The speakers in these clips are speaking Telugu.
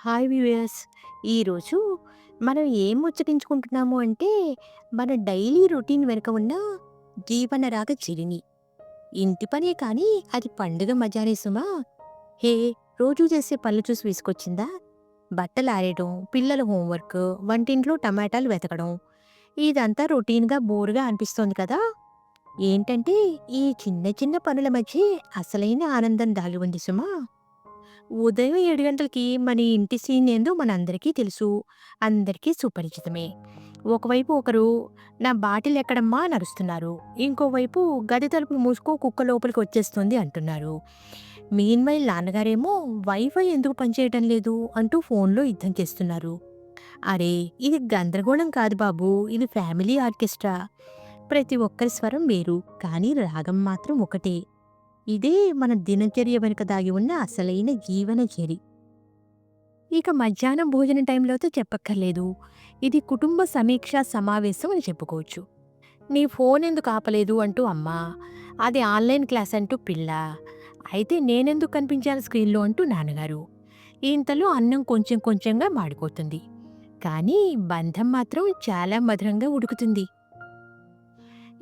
Hi viewers. ఈరోజు మనం ఏం ముచ్చటించుకుంటున్నాము అంటే, మన డైలీ రొటీన్ వెనుక ఉన్న జీవనరాగ చిరిని. ఇంటి పనే కానీ అది పండుగ మజానే సుమా. హే! రోజూ చేసే పనులు చూసి విసుగొచ్చిందా? బట్టలారేయడం, పిల్లల హోంవర్క్, వంటింట్లో టమాటాలు వెతకడం. ఇదంతా రొటీన్‌గా బోరుగా అనిపిస్తోంది కదా! ఏంటంటే, ఈ చిన్న చిన్న పనుల మధ్యే అసలైన ఆనందం దాగి ఉంది సుమా. ఉదయం 7 గంటలకి మన ఇంటి సీన్ ఏందో మనందరికీ తెలుసు. అందరికీ సుపరిచితమే. ఒకవైపు ఒకరు "నా బాటిల్ ఎక్కడమ్మా" అని అరుస్తున్నారు. ఇంకోవైపు "గది తలుపులు మూసుకో కుక్క లోపలికి వచ్చేస్తుంది" అంటున్నారు. మీన్‌వైల్ నాన్నగారేమో "వైఫై ఎందుకు పనిచేయటం లేదు" అంటూ ఫోన్‌లో యుద్ధం చేస్తున్నారు. అరే! ఇది గందరగోళం కాదు బాబూ. ఇది ఫ్యామిలీ ఆర్కెస్ట్రా. ప్రతి ఒక్కరి స్వరం వేరు. కానీ రాగం మాత్రం ఒకటే. ఇదే మన దినచర్య వెనుక దాగి ఉన్న అసలైన జీవనచరి. ఇక మధ్యాహ్నం భోజనం టైంలో అయితే చెప్పక్కర్లేదు. ఇది కుటుంబ సమీక్షా సమావేశం అని చెప్పుకోవచ్చు. "నీ ఫోన్ ఎందుకు ఆపలేదు" అంటూ అమ్మ, "అది ఆన్‌లైన్ క్లాస్" అంటూ పిల్ల, "అయితే నేనెందుకు కనిపించాలి స్క్రీన్‌లో" అంటూ నాన్నగారు. ఇంతలో అన్నం కొంచెం కొంచెంగా మాడిపోతుంది. కానీ బంధం మాత్రం చాలా మధురంగా ఉడుకుతుంది.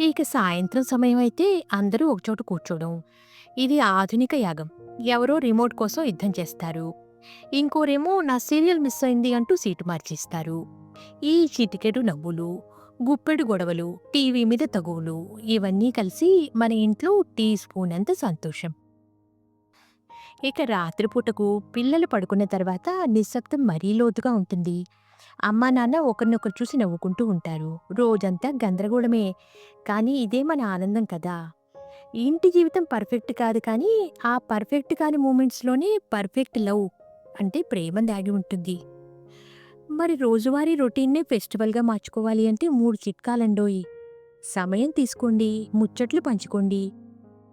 ఇక సాయంత్రం సమయం అయితే అందరూ ఒకచోట కూర్చోవడం. ఇది ఆధునిక యాగం. ఎవరో రిమోట్ కోసం యుద్ధం చేస్తారు. ఇంకోరేమో "నా సీరియల్ మిస్ అయింది" అంటూ సీటు మార్చేస్తారు. ఈ చిటికెడు నవ్వులు, గుప్పెడు గొడవలు, టీవీ మీద తగువులు ఇవన్నీ కలిసి మన ఇంట్లో టీ స్పూన్ అంత సంతోషం. ఇక రాత్రిపూటకు పిల్లలు పడుకున్న తర్వాత నిశ్శబ్దం మరీ లోతుగా ఉంటుంది. అమ్మా నాన్న ఒకరినొకరు చూసి నవ్వుకుంటూ ఉంటారు. రోజంతా గందరగోళమే. కానీ ఇదే మన ఆనందం కదా! ఇంటి జీవితం పర్ఫెక్ట్ కాదు కానీ, ఆ పర్ఫెక్ట్ కాని మూమెంట్స్‌లోనే పర్ఫెక్ట్ లవ్ అంటే ప్రేమ దాగి ఉంటుంది. మరి రోజువారీ రొటీన్‌నే ఫెస్టివల్‌గా మార్చుకోవాలి అంటే 3 చిట్కాలండోయి. సమయం తీసుకోండి, ముచ్చట్లు పంచుకోండి.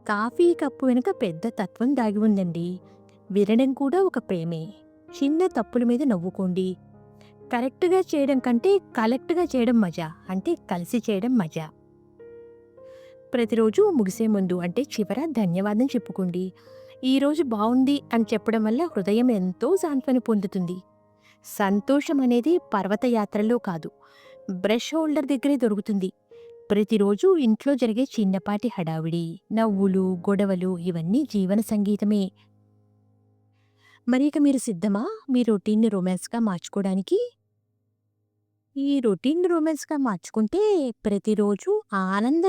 కాఫీ కప్పు వెనుక పెద్ద తత్వం దాగి ఉందండి. వినడం కూడా ఒక ప్రేమే. చిన్న తప్పుల మీద నవ్వుకోండి. కరెక్ట్‌గా చేయడం కంటే కలెక్ట్‌గా చేయడం మజా. అంటే కలిసి చేయడం మజా. ప్రతిరోజు ముగిసే ముందు అంటే చివర ధన్యవాదం చెప్పుకోండి. ఈరోజు బావుంది అని చెప్పడం వల్ల హృదయం ఎంతో సాంత్వన పొందుతుంది. సంతోషం అనేది పర్వతయాత్రలో కాదు, బ్రష్ హోల్డర్ దగ్గరే దొరుకుతుంది. ప్రతిరోజు ఇంట్లో జరిగే చిన్నపాటి హడావిడి, నవ్వులు, గొడవలు ఇవన్నీ జీవన సంగీతమే. మరి ఇక మీరు సిద్ధమా మీ రొటీన్‌ని రొమాన్స్‌గా మార్చుకోవడానికి? ఈ రొటీన్‌ని రొమాన్స్‌గా మార్చుకుంటే ప్రతిరోజు ఆనంద